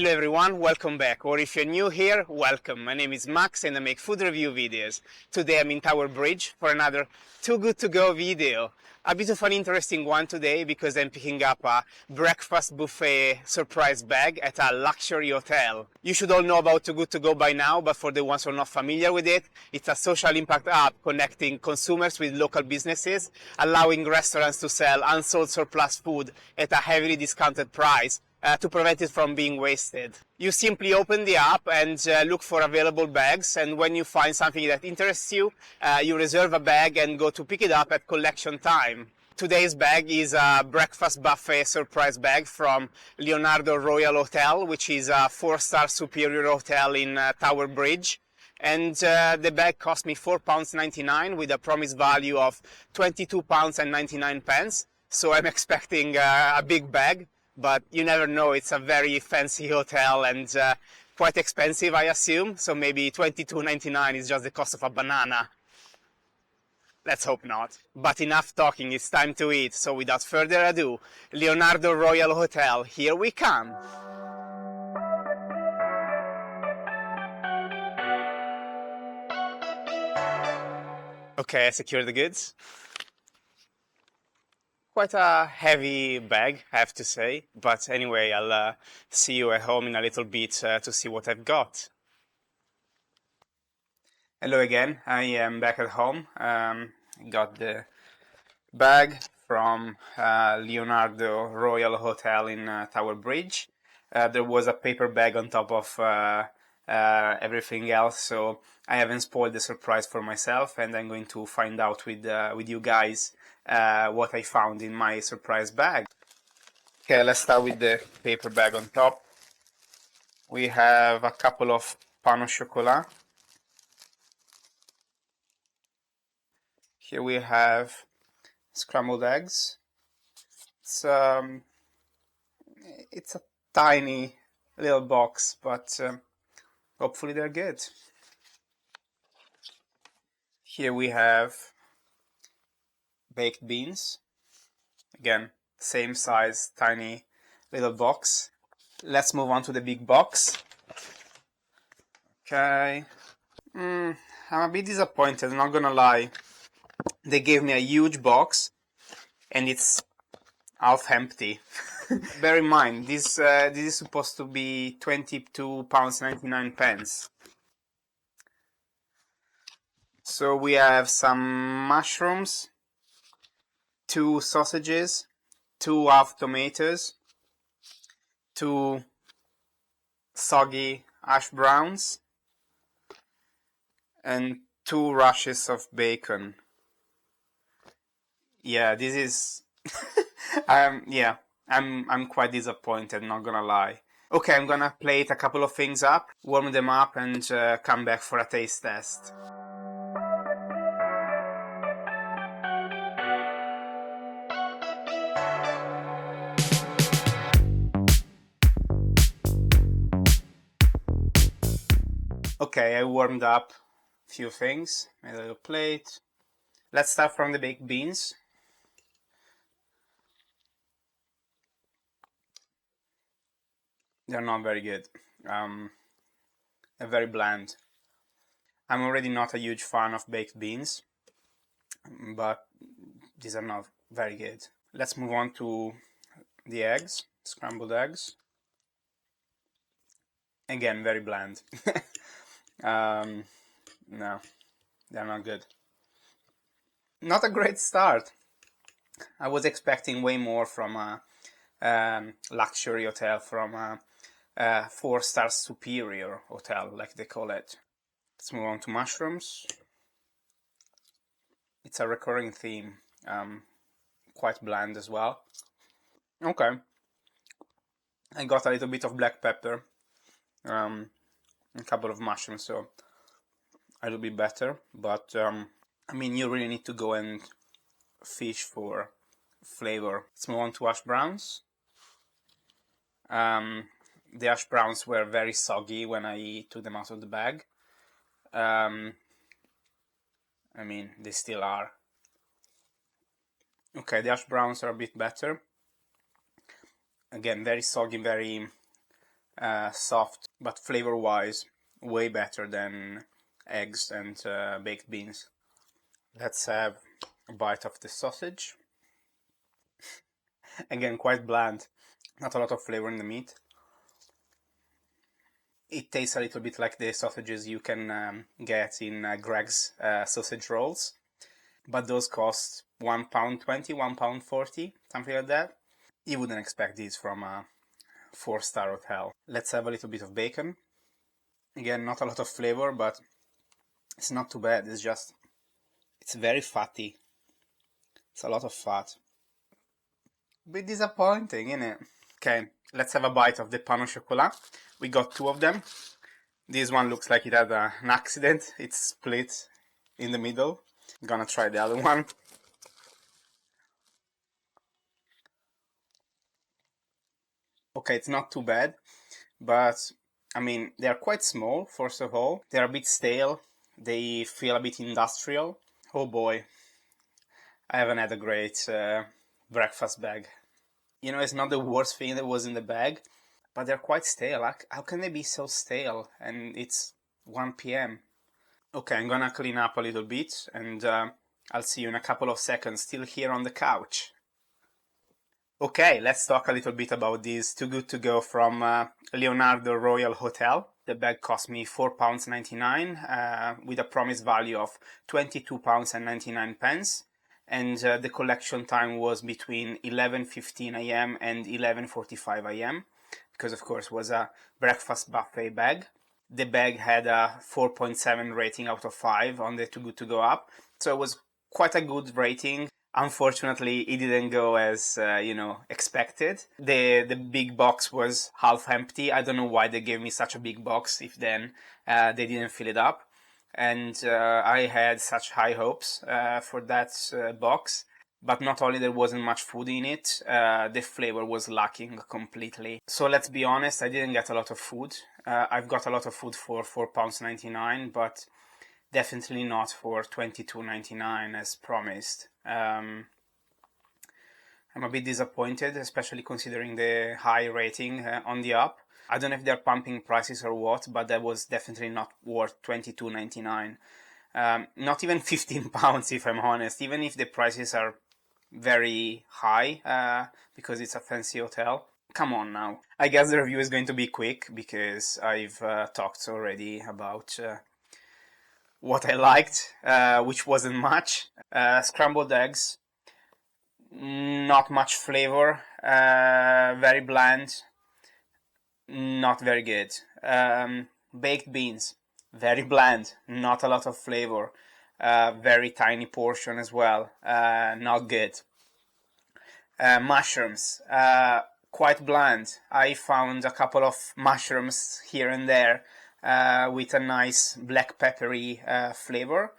Hello everyone, welcome back, or if you're new here, welcome. My name is Max and I make food review videos. Today I'm in Tower Bridge for another Too Good To Go video. A bit of an interesting one today because I'm picking up a breakfast buffet surprise bag at a luxury hotel. You should all know about Too Good To Go by now, but for the ones who are not familiar with it, it's a social impact app connecting consumers with local businesses, allowing restaurants to sell unsold surplus food at a heavily discounted price to prevent it from being wasted. You simply open the app and look for available bags, and when you find something that interests you, you reserve a bag and go to pick it up at collection time. Today's bag is a breakfast buffet surprise bag from Leonardo Royal Hotel, which is a 4-star superior hotel in Tower Bridge. And the bag cost me £4.99 with a promised value of £22.99. So I'm expecting a big bag. But you never know, it's a very fancy hotel and quite expensive, I assume. So maybe $22.99 is just the cost of a banana. Let's hope not. But enough talking, it's time to eat. So without further ado, Leonardo Royal Hotel, here we come. Okay, I secured the goods. Quite a heavy bag, I have to say, but anyway, I'll see you at home in a little bit to see what I've got. Hello again, I am back at home. Got the bag from Leonardo Royal Hotel in Tower Bridge. There was a paper bag on top of everything else, so I haven't spoiled the surprise for myself, and I'm going to find out with you guys what I found in my surprise bag. Okay, let's start with the paper bag on top. We have a couple of pain au chocolat. Here we have scrambled eggs. It's a tiny little box, but hopefully they're good. Here we have baked beans. Again, same size, tiny little box. Let's move on to the big box. Okay. I'm a bit disappointed, not gonna lie. They gave me a huge box and it's half empty. Bear in mind, this is supposed to be £22.99. So we have some mushrooms, 2 sausages, 2 half tomatoes, 2 soggy hash browns, and 2 rashes of bacon. Yeah, this is I'm quite disappointed, not gonna lie. Okay, I'm gonna plate a couple of things up, warm them up, and come back for a taste test. Okay, I warmed up a few things, made a little plate. Let's start from the baked beans. They're not very good. They're very bland. I'm already not a huge fan of baked beans, but these are not very good. Let's move on to the eggs, scrambled eggs. Again, very bland. No, they're not good. Not a great start. I was expecting way more from a luxury hotel, from a 4-star superior hotel, like they call it. Let's move on to mushrooms. It's a recurring theme, quite bland as well. Okay, I got a little bit of black pepper, a couple of mushrooms, so it'll be better, but I mean, you really need to go and fish for flavor. Let's move on to hash browns. The hash browns were very soggy when I took them out of the bag. I mean, they still are. Okay, the hash browns are a bit better. Again, very soggy, very soft, but flavor-wise, way better than eggs and baked beans. Let's have a bite of the sausage. Again, quite bland, not a lot of flavor in the meat. It tastes a little bit like the sausages you can get in Greg's sausage rolls, but those cost £1.20, £1.40, something like that. You wouldn't expect these from a 4-star hotel. Let's have a little bit of bacon. Again, not a lot of flavor, but it's not too bad. It's very fatty. It's a lot of fat. Bit disappointing, isn't it? Okay, let's have a bite of the pain au chocolat. We got 2 of them. This one looks like it had an accident. It's split in the middle. I'm gonna try the other one. Okay, it's not too bad, but I mean, they're quite small, first of all. They're a bit stale. They feel a bit industrial. Oh boy, I haven't had a great breakfast bag. You know, it's not the worst thing that was in the bag, but they're quite stale. How can they be so stale? And it's 1 p.m. Okay, I'm gonna clean up a little bit, and I'll see you in a couple of seconds, still here on the couch. Okay, let's talk a little bit about these Too Good To Go from Leonardo Royal Hotel. The bag cost me £4.99 with a promised value of £22.99. And the collection time was between 11:15 a.m. and 11:45 a.m. because, of course, it was a breakfast buffet bag. The bag had a 4.7 rating out of 5 on the Too Good To Go app, so it was quite a good rating. Unfortunately, it didn't go as, expected. The big box was half empty. I don't know why they gave me such a big box if then they didn't fill it up. And I had such high hopes for that box. But not only there wasn't much food in it, the flavor was lacking completely. So let's be honest, I didn't get a lot of food. I've got a lot of food for £4.99, but definitely not for £22.99 as promised. I'm a bit disappointed, especially considering the high rating on the app. I don't know if they're pumping prices or what, but that was definitely not worth £22.99. Not even £15 if I'm honest, even if the prices are very high because it's a fancy hotel. Come on now. I guess the review is going to be quick because I've talked already about what I liked, which wasn't much. Scrambled eggs, not much flavor, very bland, not very good. Baked beans, very bland, not a lot of flavor, very tiny portion as well, not good. Mushrooms, quite bland. I found a couple of mushrooms here and there with a nice black peppery flavor,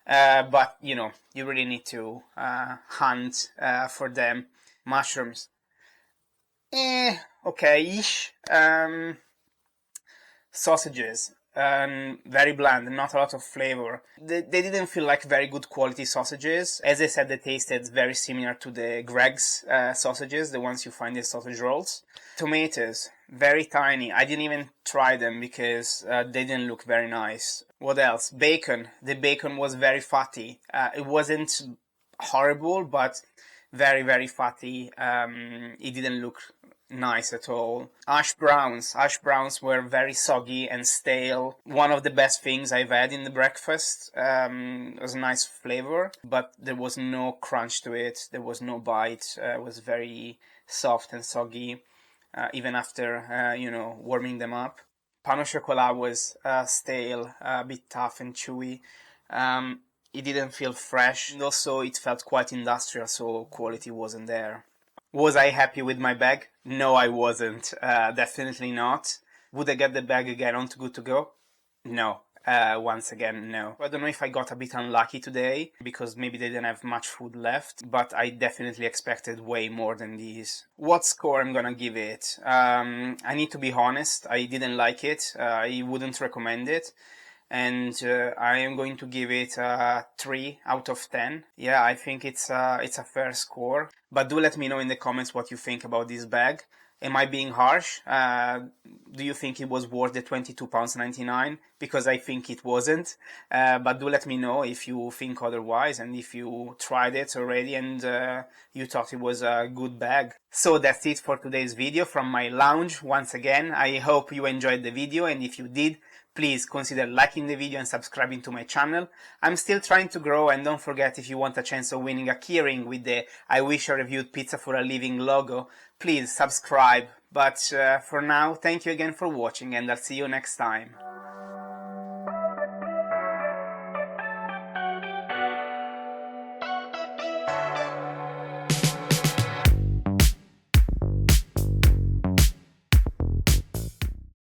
but you really need to hunt for them. Mushrooms, okay-ish. Sausages, very bland, not a lot of flavor. They didn't feel like very good quality sausages. As I said, they tasted very similar to the Greg's sausages, the ones you find in sausage rolls. Tomatoes, very tiny. I didn't even try them because they didn't look very nice. What else? Bacon. The bacon was very fatty. It wasn't horrible, but very, very fatty. It didn't look nice at all. Hash browns were very soggy and stale. One of the best things I've had in the breakfast. It was a nice flavor, but there was no crunch to it. There was no bite. It was very soft and soggy, even after warming them up. Pain au chocolat was stale, a bit tough and chewy. It didn't feel fresh, and also it felt quite industrial, so quality wasn't there. Was I happy with my bag? No, I wasn't. Definitely not. Would I get the bag again on Too Good To Go? No. Once again, no. I don't know if I got a bit unlucky today, because maybe they didn't have much food left, but I definitely expected way more than these. What score I'm gonna give it? I need to be honest, I didn't like it. I wouldn't recommend it. And I am going to give it a 3 out of 10. Yeah, I think it's a fair score. But do let me know in the comments what you think about this bag. Am I being harsh? Do you think it was worth the £22.99? Because I think it wasn't. But do let me know if you think otherwise and if you tried it already and you thought it was a good bag. So that's it for today's video from my lounge. Once again, I hope you enjoyed the video, and if you did, please consider liking the video and subscribing to my channel. I'm still trying to grow, and don't forget, if you want a chance of winning a keyring with the I Wish I Reviewed Pizza for a Living logo, please subscribe. But for now, thank you again for watching, and I'll see you next time.